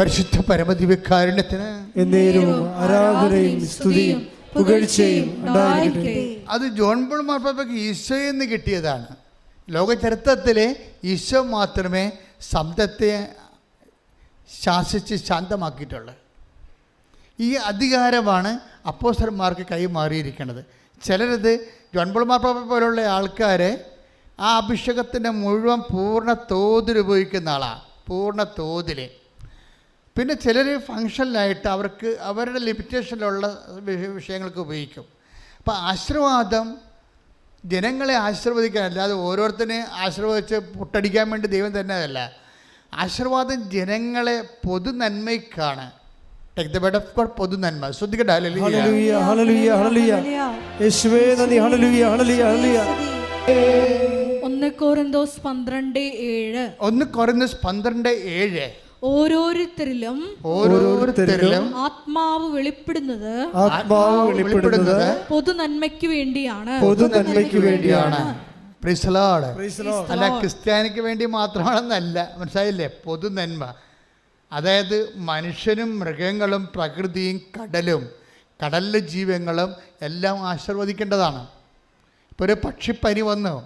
പരിശുദ്ധ പരമദിവ്യകാരുണ്യത്തിന് ആരാധനയും സ്തുതിയും പുകഴ്ചയും ഉണ്ടായിരിക്കട്ടെ. അത് ജോൺ പോൾ മാർപ്പാപ്പയ്ക്ക് ഈശോയിൽ നിന്ന് കിട്ടിയതാണ്. ലോക ചരിത്രത്തിലെ ഈശോ മാത്രമേ ശബ്ദത്തെ ശാസിച്ച് ശാന്തമാക്കിയിട്ടുള്ളത്. ഈ അധികാരമാണ് അപ്പോസ്തലന്മാർക്ക് കൈമാറിയിരിക്കുന്നത്. ചിലരത് ജോൺ പോൾ മാർപ്പാപ്പ പോലുള്ള ആൾക്കാരെ ആ അഭിഷേകത്തിൻ്റെ മുഴുവൻ പൂർണ്ണ തോതിൽ ഉപയോഗിക്കുന്ന ആളാണ്, പൂർണ്ണ തോതിൽ. പിന്നെ ചിലർ ഫങ്ഷനിലായിട്ട് അവർക്ക് അവരുടെ ലിമിറ്റേഷനിലുള്ള വിഷയങ്ങൾക്ക് ഉപയോഗിക്കും. അപ്പോൾ ആശീർവാദം ജനങ്ങളെ ആശീർവദിക്കാൻ, അല്ലാതെ ഓരോരുത്തരെ ആശീർവദിച്ച് പൊട്ടടിക്കാൻ വേണ്ടി ദൈവം തന്നെ അതല്ല. ആശീർവാദം ജനങ്ങളെ പൊതു നന്മയ്ക്കാണ്. Take the bed of God, പൊതു നന്മ. ശ്രദ്ധിക്കട്ടെ. ഹല്ലേലൂയ ഹല്ലേലൂയ ഹല്ലേലൂയ യേശുവേ നന്ദി. Hallelujah hallelujah hallelujah. 1 കൊരിന്തോസ് 12:7. 1 കൊരിന്തോസ് 12:7. ഓരോരുത്തരിലും ആത്മാവ് വെളിപ്പെടുന്നത് പൊതു നന്മയ്ക്ക് വേണ്ടിയാണ്. അല്ല, ക്രിസ്ത്യാനിക്ക് വേണ്ടി മാത്രമാണെന്നല്ല, മനസ്സിലായില്ലേ? പൊതു നന്മ, അതായത് മനുഷ്യനും മൃഗങ്ങളും പ്രകൃതിയും കടലും കടലിലെ ജീവങ്ങളും എല്ലാം ആശീർവദിക്കേണ്ടതാണ്. ഇപ്പോൾ ഒരു പക്ഷിപ്പനി വന്നു,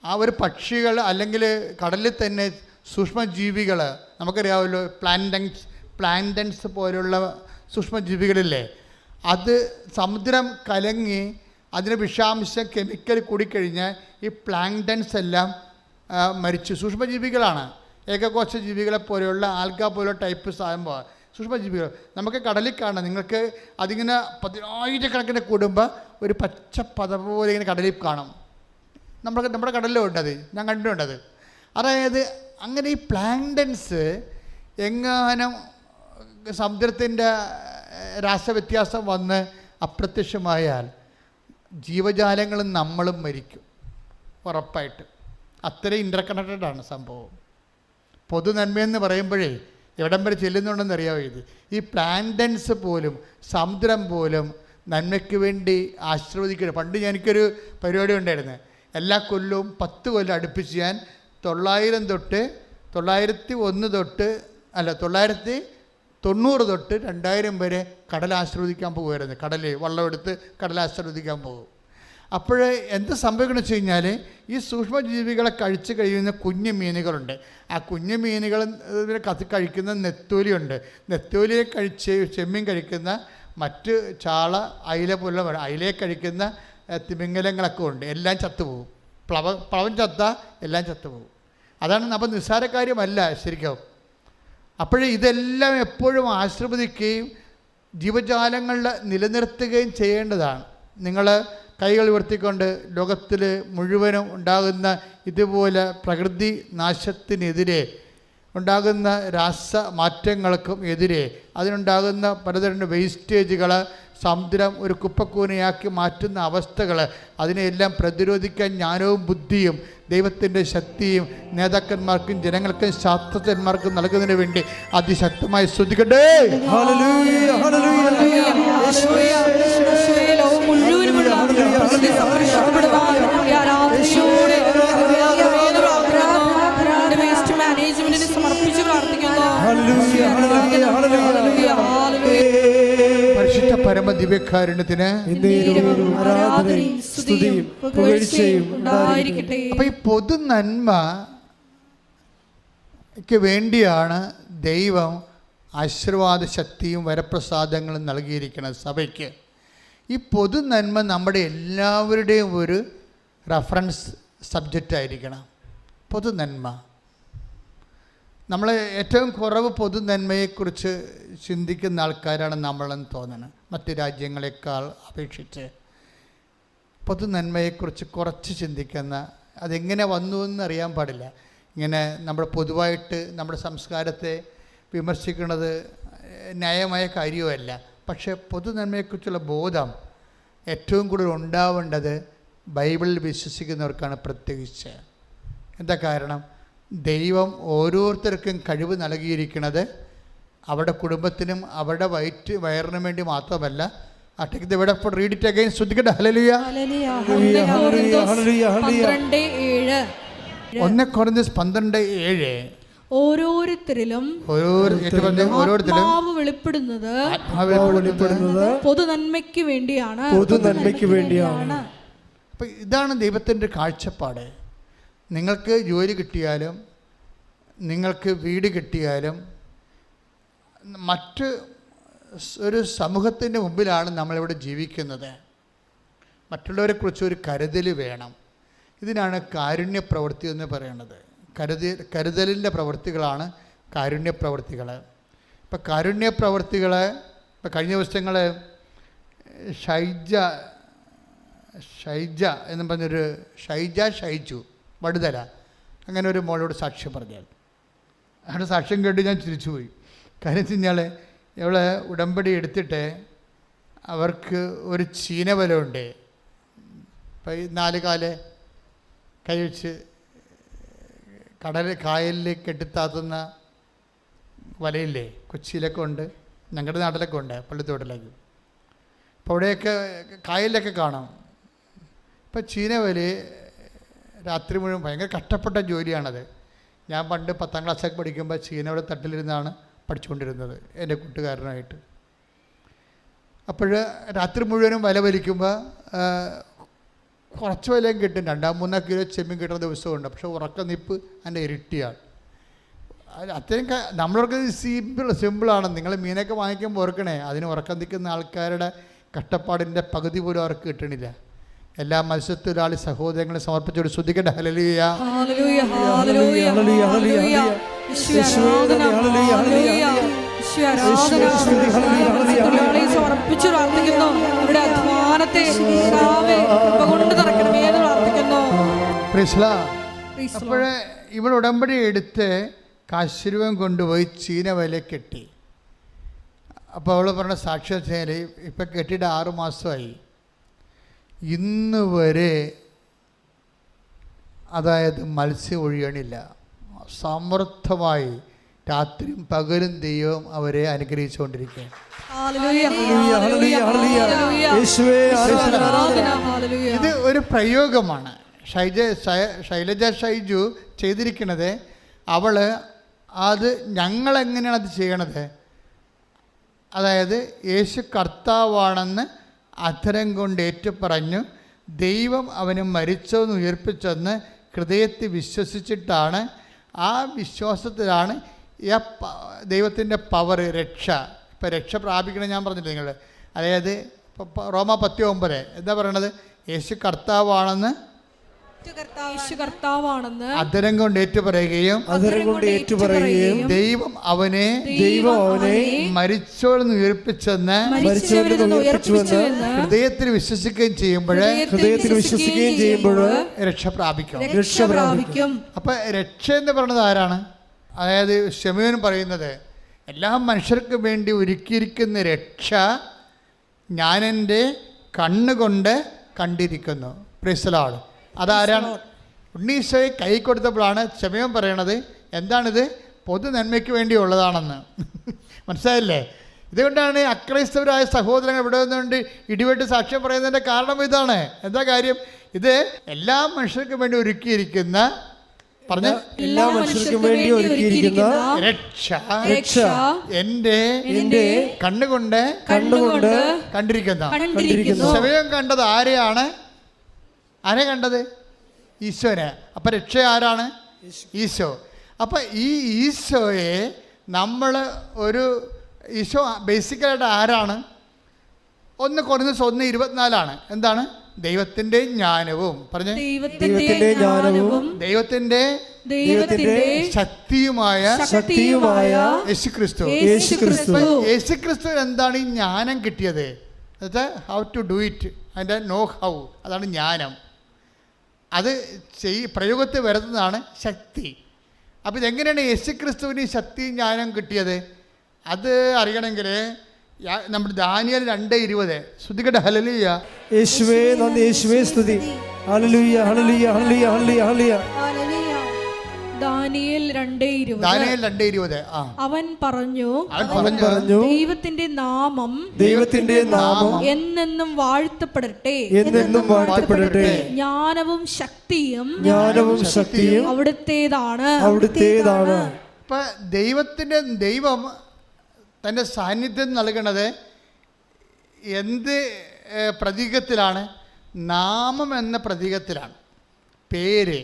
ആ ഒരു പക്ഷികൾ അല്ലെങ്കിൽ കടലിൽ തന്നെ സൂക്ഷ്മജീവികൾ, നമുക്കറിയാമല്ലോ, പ്ലാന്റൻസ് പോലുള്ള സൂക്ഷ്മജീവികളില്ലേ, അത് സമുദ്രം കലങ്ങി അതിന് വിഷാംശം കെമിക്കൽ കൂടിക്കഴിഞ്ഞാൽ ഈ പ്ലാന്റൻസ് എല്ലാം മരിച്ചു. സൂക്ഷ്മജീവികളാണ്, ഏകകോശ ജീവികളെ പോലെയുള്ള ആൽഗ പോലുള്ള ടൈപ്പ് സാധനം സൂക്ഷ്മജീവികൾ നമുക്ക് കടലിൽ കാണാം. നിങ്ങൾക്ക് അതിങ്ങനെ 10,000 കൂടുമ്പോൾ ഒരു പച്ച പത പോലെ ഇങ്ങനെ കടലിൽ കാണും. നമ്മുടെ കടലിലും ഉണ്ടത്, ഞാൻ കണ്ടിട്ടുണ്ടത്. അതായത് അങ്ങനെ ഈ പ്ലാന്റൻസ് എങ്ങാനും സമുദ്രത്തിൻ്റെ രാസവ്യത്യാസം വന്ന് അപ്രത്യക്ഷമായാൽ ജീവജാലങ്ങളും നമ്മളും മരിക്കും ഉറപ്പായിട്ട്. അത്രയും ഇൻ്റർകണക്റ്റഡാണ് സംഭവം. പൊതു നന്മയെന്ന് പറയുമ്പോഴേ എവിടം വരെ ചെല്ലുന്നുണ്ടെന്ന് അറിയാമോ? ഈ പ്ലാന്റൻസ് പോലും സമുദ്രം പോലും നന്മയ്ക്ക് വേണ്ടി ആശീർവദിക്കണം. പണ്ട് എനിക്കൊരു പരിപാടി ഉണ്ടായിരുന്നു. എല്ലാ കൊല്ലവും 10 കൊല്ലം അടുപ്പിച്ച് ഞാൻ 901 തൊട്ട് 990 തൊട്ട് 2000 വരെ കടൽ ആശീർവദിക്കാൻ പോകുമായിരുന്നു. കടലിൽ വള്ളമെടുത്ത് കടൽ ആശീർവദിക്കാൻ പോകും. അപ്പോൾ എന്ത് സംഭവിക്കണമെന്ന് വെച്ച് കഴിഞ്ഞാൽ ഈ സൂക്ഷ്മജീവികളെ കഴിച്ച് കഴിയുന്ന കുഞ്ഞു മീനുകളുണ്ട്. ആ കുഞ്ഞു മീനുകൾ കഴിക്കുന്ന നെത്തോലിയുണ്ട്. നെത്തോലിയെ ചെമ്മീൻ കഴിക്കുന്ന മറ്റ് ചാള, അയില പോലുള്ള അയിലയെ കഴിക്കുന്ന തിമിംഗലങ്ങളൊക്കെ ഉണ്ട്. എല്ലാം ചത്തുപോകും. പ്ലവൻ ചത്താൽ എല്ലാം ചത്തുപോകും. അതാണ്. അപ്പം നിസ്സാര കാര്യമല്ല ശരിക്കും. അപ്പോഴേ ഇതെല്ലാം എപ്പോഴും ആശീർവദിക്കുകയും ജീവജാലങ്ങളെ നിലനിർത്തുകയും ചെയ്യേണ്ടതാണ്. നിങ്ങൾ കൈകൾ ഉയർത്തിക്കൊണ്ട് ലോകത്തിൽ മുഴുവനും ഉണ്ടാകുന്ന ഇതുപോലെ പ്രകൃതി നാശത്തിനെതിരെ, ഉണ്ടാകുന്ന രാസമാറ്റങ്ങൾക്കും എതിരെ, അതിനുണ്ടാകുന്ന പലതരം വേസ്റ്റേജുകൾ, സമുദ്രം ഒരു കുപ്പക്കൂനയാക്കി മാറ്റുന്ന അവസ്ഥകൾ, അതിനെയെല്ലാം പ്രതിരോധിക്കാൻ ജ്ഞാനവും ബുദ്ധിയും ദൈവത്തിൻ്റെ ശക്തിയും നേതാക്കന്മാർക്കും ജനങ്ങൾക്കും ശാസ്ത്രജ്ഞന്മാർക്കും നൽകുന്നതിന് വേണ്ടി അതിശക്തമായി സ്തുതിക്കട്ടെ. പരിശുദ്ധ പരമദിവ്യകാരുണ്യത്തിന്. അപ്പൊ ഈ പൊതു നന്മയ്ക്ക് വേണ്ടിയാണ് ദൈവം ആശീർവാദ ശക്തിയും വരപ്രസാദങ്ങളും നൽകിയിരിക്കുന്നത് സഭയ്ക്ക്. ഈ പൊതു നന്മ നമ്മുടെ എല്ലാവരുടെയും ഒരു റഫറൻസ് സബ്ജക്റ്റായിരിക്കണം. പൊതു നന്മ. നമ്മൾ ഏറ്റവും കുറവ് പൊതു നന്മയെക്കുറിച്ച് ചിന്തിക്കുന്ന ആൾക്കാരാണ് നമ്മളെന്ന് തോന്നണം. മറ്റ് രാജ്യങ്ങളെക്കാൾ അപേക്ഷിച്ച് പൊതു നന്മയെക്കുറിച്ച് കുറച്ച് ചിന്തിക്കുന്ന, അതെങ്ങനെ വന്നു എന്നറിയാൻ പാടില്ല. ഇങ്ങനെ നമ്മുടെ പൊതുവായിട്ട് നമ്മുടെ സംസ്കാരത്തെ വിമർശിക്കുന്നത് ന്യായമായ കാര്യവുമല്ല. പക്ഷേ പൊതു നന്മയെക്കുറിച്ചുള്ള ബോധം ഏറ്റവും കൂടുതൽ ഉണ്ടാവേണ്ടത് ബൈബിളിൽ വിശ്വസിക്കുന്നവർക്കാണ്. പ്രത്യേകിച്ച് എന്താ കാരണം? ദൈവം ഓരോരുത്തർക്കും കഴിവ് നൽകിയിരിക്കുന്നത് അവരുടെ കുടുംബത്തിനും അവരുടെ വയറിനും വേണ്ടി മാത്രമല്ല. ഇവിടെ റീഡ് ഇറ്റ് അഗൈൻ. ശ്രദ്ധിക്കട്ടെ. ഹല്ലേലൂയ. 1 കൊരിന്തോസ് 12:7. ഓരോരുത്തരിലും ഓരോരുത്തരും വെളിപ്പെടുന്നത് വെളിപ്പെടുന്നത് പൊതു നന്മയ്ക്ക് വേണ്ടിയാണ്. പൊതു നന്മയ്ക്ക് വേണ്ടിയാണ്. അപ്പം ഇതാണ് ദൈവത്തിൻ്റെ കാഴ്ചപ്പാട്. നിങ്ങൾക്ക് ജോലി കിട്ടിയാലും നിങ്ങൾക്ക് വീട് കിട്ടിയാലും മറ്റ് ഒരു സമൂഹത്തിൻ്റെ മുമ്പിലാണ് നമ്മളിവിടെ ജീവിക്കുന്നത്. മറ്റുള്ളവരെക്കുറിച്ച് ഒരു കരുതൽ വേണം. ഇതിനാണ് കാരുണ്യ പ്രവൃത്തി എന്ന് പറയുന്നത്. കരുതലിൻ്റെ പ്രവൃത്തികളാണ് കാരുണ്യ പ്രവൃത്തികൾ. ഇപ്പം കാരുണ്യ പ്രവൃത്തികൾ ഇപ്പം കഴിഞ്ഞ ദിവസങ്ങൾ ഷൈജ എന്ന് പറഞ്ഞൊരു ഷൈജു വടുതല അങ്ങനെ ഒരു മോളോട് സാക്ഷ്യം പറഞ്ഞാൽ അവിടെ സാക്ഷ്യം കേട്ട് ഞാൻ ചിരിച്ചുപോയി. കാര്യം വെച്ച് കഴിഞ്ഞാൽ ഇവളെ ഉടമ്പടി എടുത്തിട്ട് അവർക്ക് ഒരു ചീനവലമുണ്ട്. ഇപ്പം ഈ 4 കാല് കഴിച്ച് കായലിലേക്ക് കെട്ടിത്താത്തുന്ന വലയില്ലേ, കൊച്ചിയിലൊക്കെ ഉണ്ട്, ഞങ്ങളുടെ നാട്ടിലൊക്കെ ഉണ്ട്, പള്ളിത്തോട്ടിലേക്ക്. അപ്പോൾ അവിടെയൊക്കെ കായലിലൊക്കെ കാണാം. ഇപ്പം ചീനവല രാത്രി മുഴുവൻ ഭയങ്കര കഷ്ടപ്പെട്ട ജോലിയാണത്. ഞാൻ പണ്ട് 10ാം ക്ലാസ്സൊക്കെ പഠിക്കുമ്പോൾ ചീനവല തട്ടിലിരുന്നാണ് പഠിച്ചുകൊണ്ടിരുന്നത് എൻ്റെ കൂട്ടുകാരനായിട്ട്. അപ്പോൾ രാത്രി മുഴുവനും വല വലിക്കുമ്പോൾ കുറച്ച് വിലയും കിട്ടും, 2-3 കിലോ ചെമ്മീൻ കിട്ടുന്ന ദിവസമുണ്ട്. പക്ഷേ ഉറക്കനിപ്പ് അതിൻ്റെ ഇരട്ടിയാണ്. അത്രയും നമ്മളൊക്കെ സിമ്പിളാണ്. നിങ്ങൾ മീനൊക്കെ വാങ്ങിക്കുമ്പോൾ ഓർക്കണേ, അതിന് ഉറക്കം നിൽക്കുന്ന ആൾക്കാരുടെ കഷ്ടപ്പാടിൻ്റെ പകുതി പോലും അവർക്ക് കിട്ടണില്ല. എല്ലാ മത്സ്യത്തൊഴിലാളി സഹോദരങ്ങളെ സമർപ്പിച്ചോട് ശ്രദ്ധിക്കട്ടെ. Hallelujah, hallelujah, hallelujah, hallelujah. സമർപ്പിച്ചു പ്രാർത്ഥിക്കുന്നു. ഇവിടെ അധ്വാനത്തെ കൊണ്ട് നടക്കണമേ എന്ന് പ്രാർത്ഥിക്കുന്നു. അപ്പോഴേ ഇവിടെ ഉടമ്പടി എടുത്ത് കാശുരൂപം കൊണ്ടുപോയി ചീനവല കെട്ടി. അപ്പോൾ അവൾ പറഞ്ഞ സാക്ഷ്യം വെച്ചാൽ ഇപ്പം കെട്ടിയിട്ട് 6 മാസമായി. ഇന്ന് വരെ അതായത് മത്സ്യം ഒഴിയണില്ല. സമൃദ്ധമായി രാത്രിയും പകലും ദൈവം അവരെ അനുഗ്രഹിച്ചുകൊണ്ടിരിക്കുകയാണ്. ഇത് ഒരു പ്രയോഗമാണ്. ശൈലജ ഷൈജു ചെയ്തിരിക്കുന്നത്. അവൾ അത് ഞങ്ങളെങ്ങനെയാണ് അത് ചെയ്യണത്, അതായത് യേശു കർത്താവാണെന്ന് അധരം കൊണ്ട് ഏറ്റുപറഞ്ഞു ദൈവം അവന് മരിച്ചെന്ന് ഉയർപ്പിച്ചെന്ന് ഹൃദയത്തിൽ വിശ്വസിച്ചിട്ടാണ്. ആ വിശ്വാസത്തിലാണ് ദൈവത്തിൻ്റെ പവർ, രക്ഷ. ഇപ്പം രക്ഷ പ്രാപിക്കണം ഞാൻ പറഞ്ഞില്ല നിങ്ങൾ. അതായത് ഇപ്പോൾ റോമ 10:9 എന്താ പറയണത്? യേശു കർത്താവാണെന്ന് അധരം കൊണ്ട് ഏറ്റുപറയുകയും ദൈവം അവനെ മരിച്ചോളെന്ന് ഉയർപ്പിച്ചെന്ന് ഹൃദയത്തിൽ വിശ്വസിക്കുകയും ചെയ്യുമ്പോൾ രക്ഷ പ്രാപിക്കും. അപ്പൊ രക്ഷ എന്ന് പറയുന്നത് ആരാണ്? അതായത് ശമൂവേൽ പറയുന്നത് എല്ലാ മനുഷ്യർക്കും വേണ്ടി ഒരുക്കിയിരിക്കുന്ന രക്ഷ ഞാനെൻ്റെ കണ്ണുകൊണ്ട് കണ്ടിരിക്കുന്നു. Praise the Lord. അതാരാണ്? ഉണ്ണീശോയെ കൈ കൊടുത്തപ്പോഴാണ് ശമൂവേൽ പറയണത് എന്താണിത്? പൊതു നന്മയ്ക്ക് വേണ്ടിയുള്ളതാണെന്ന്. മനസ്സിലായില്ലേ? ഇതുകൊണ്ടാണ് അക്രൈസ്തവരായ സഹോദരങ്ങൾ ഇവിടെ നിന്നുകൊണ്ട് ഇടിവെട്ട് സാക്ഷ്യം പറയുന്നതിൻ്റെ കാരണം ഇതാണ്. എന്താ കാര്യം? ഇത് എല്ലാ മനുഷ്യർക്കും വേണ്ടി ഒരുക്കിയിരിക്കുന്ന എല്ലാ മനുഷ്യർക്കും വേണ്ടി ഒരുക്കിയിരിക്കുന്ന രക്ഷ എൻ്റെ കണ്ണുകൊണ്ട് കണ്ടിരിക്കുന്ന. ശമൂവേൽ കണ്ടത് ആരെയാണ്? ആരെ കണ്ടത്? ഈശോനെ. അപ്പം രക്ഷ ആരാണ്? ഈശോ. അപ്പം ഈ ഈശോയെ നമ്മൾ ഈശോ ബേസിക്കലായിട്ട് ആരാണ്? 1 കൊരിന്ത്യർ 1:24 എന്താണ്? ദൈവത്തിൻ്റെ ജ്ഞാനവും ദൈവത്തിൻ്റെ ശക്തിയുമായ യേശുക്രിസ്തു. യേശുക്രിസ്തുവിന് എന്താണ് ഈ ജ്ഞാനം കിട്ടിയത്? ഹൗ ടു ഡു ഇറ്റ്, അതിൻ്റെ നോ ഹൗ, അതാണ് ജ്ഞാനം. അത് പ്രയോഗത്തിൽ വരുന്നതാണ് ശക്തി. അപ്പോൾ ഇതെങ്ങനെയാണ് യേശുക്രിസ്തുവിന് ഈ ശക്തിയും ജ്ഞാനം കിട്ടിയത്? അത് അറിയണമെങ്കിൽ നമ്മുടെ ദാനിയേൽ 2:20 ശ്രദ്ധിക്കട്ടെ. ഹല്ലേലൂയ, യേശുവേ നന്ദി, യേശുവേ സ്തുതി. Hallelujah, hallelujah, hallelujah, hallelujah. Daniel 2:20 അവൻ പറഞ്ഞു ദൈവത്തിന്റെ നാമം എന്നെന്നും വാഴ്ത്തപ്പെടട്ടെ. ജ്ഞാനവും ശക്തിയും അവിടുത്തേതാണ്. ഇപ്പം ദൈവം തൻ്റെ സാന്നിധ്യം നൽകുന്നത് എന്ത് പ്രതീകത്തിലാണ്? നാമം എന്ന പ്രതീകത്തിലാണ്. പേര്.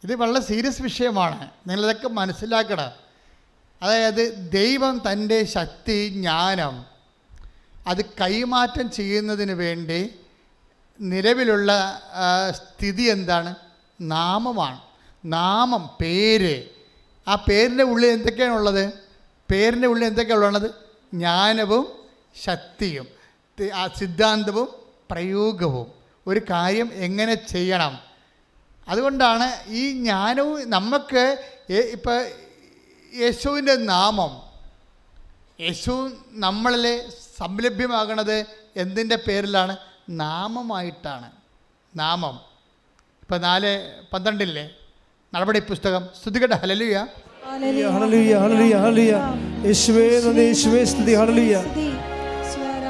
ഇത് വളരെ സീരിയസ് വിഷയമാണ്, നിങ്ങളിതൊക്കെ മനസ്സിലാക്കണം. അതായത് ദൈവം തൻ്റെ ശക്തി, ജ്ഞാനം അത് കൈമാറ്റം ചെയ്യുന്നതിന് വേണ്ടി നിലവിലുള്ള സ്ഥിതി എന്താണ്? നാമമാണ്. നാമം, പേര്. ആ പേരിൻ്റെ ഉള്ളിൽ എന്തൊക്കെയാണുള്ളത്? പേരിൻ്റെ ഉള്ളിൽ എന്തൊക്കെയാണുള്ളത്? ജ്ഞാനവും ശക്തിയും, ആ സിദ്ധാന്തവും പ്രയോഗവും, ഒരു കാര്യം എങ്ങനെ ചെയ്യണം. അതുകൊണ്ടാണ് ഈ ജ്ഞാനവും നമുക്ക് ഇപ്പം യേശുവിൻ്റെ നാമം, യേശു നമ്മളിൽ സംലഭ്യമാകണത് എന്തിൻ്റെ പേരിലാണ്? നാമമായിട്ടാണ്. നാമം. ഇപ്പം 4:12 നടപടി പുസ്തകം. സ്തുതികട്ടെ. Hallelujah, hallelujah, hallelujah, hallelujah. യേശുവേ നന്ദി, യേശുവേ സ്തുതി. ഹല്ലേലൂയ.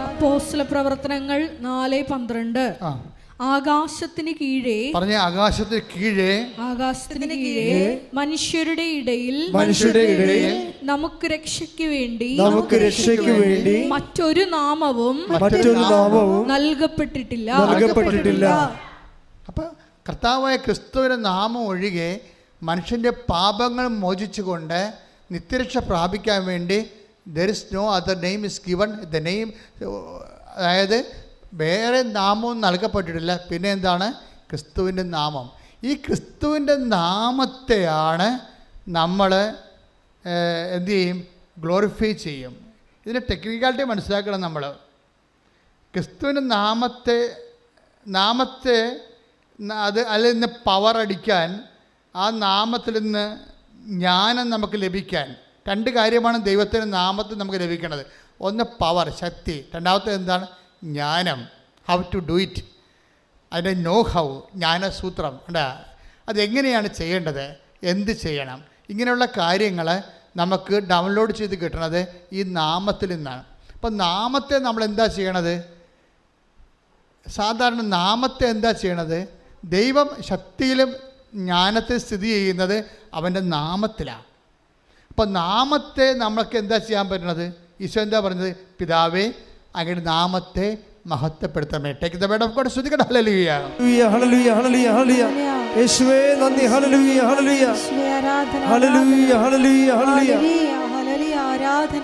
അപ്പോസ്തല പ്രവർത്തനങ്ങൾ 4:12. ആകാശത്തിന് കീഴേ, പറഞ്ഞ ആകാശത്തിന് കീഴേ, ആകാശത്തിന് കീഴേ മനുഷ്യരുടെ ഇടയിൽ നമുക്ക് രക്ഷയ്ക്ക് വേണ്ടി മറ്റൊരു നാമവും നൽകപ്പെട്ടിട്ടില്ല. അപ്പൊ കർത്താവായ ക്രിസ്തുവിന്റെ നാമം ഒഴികെ മനുഷ്യന്റെ പാപങ്ങൾ മോചിച്ചുകൊണ്ട് നിത്യരക്ഷ പ്രാപിക്കാൻ വേണ്ടി there is no other name is given. the name, അതായത് വേറെ നാമവും നൽകപ്പെട്ടിട്ടില്ല. പിന്നെ എന്താണ്? ക്രിസ്തുവിൻ്റെ നാമം. ഈ ക്രിസ്തുവിൻ്റെ നാമത്തെയാണ് നമ്മൾ എന്തു ചെയ്യും? ഗ്ലോറിഫൈ ചെയ്യും. ഇതിൻ്റെ ടെക്നിക്കാലിറ്റി മനസ്സിലാക്കണം നമ്മൾ. ക്രിസ്തുവിൻ്റെ നാമത്തെ അതിൽ നിന്ന് പവർ അടിക്കാൻ, ആ നാമത്തിൽ നിന്ന് ജ്ഞാനം നമുക്ക് ലഭിക്കാൻ 2 കാര്യമാണ് ദൈവത്തിൻ്റെ നാമത്തിൽ നമുക്ക് ലഭിക്കുന്നത്. ഒന്ന് പവർ, ശക്തി. രണ്ടാമത്തെ എന്താണ്? ജ്ഞാനം. How to do it. അതിൻ്റെ നോ ഹൗ, ജ്ഞാനസൂത്രം. അതെങ്ങനെയാണ് ചെയ്യേണ്ടത്, എന്ത് ചെയ്യണം, ഇങ്ങനെയുള്ള കാര്യങ്ങൾ നമുക്ക് ഡൗൺലോഡ് ചെയ്ത് കിട്ടണത് ഈ നാമത്തിൽ നിന്നാണ്. അപ്പം നാമത്തെ നമ്മൾ എന്താ ചെയ്യണത്? സാധാരണ നാമത്തെ എന്താ ചെയ്യണത്? ദൈവം ശക്തിയിലും ജ്ഞാനത്തിൽ സ്ഥിതി ചെയ്യുന്നത് അവൻ്റെ നാമത്തിലാണ്. അപ്പം നാമത്തെ നമ്മൾക്ക് എന്താ ചെയ്യാൻ പറ്റുന്നത്? ഈശോ എന്താ പറഞ്ഞത്? പിതാവേ, അങ്ങയുടെ നാമത്തെ മഹത്വപ്പെടുത്തണമേ. Take the word of God. സ്തുതിക്കട്ടെ. Hallelujah, hallelujah, hallelujah, hallelujah. യേശുവേ നന്ദി. Hallelujah, hallelujah, hallelujah, hallelujah, hallelujah, hallelujah. ആരാധന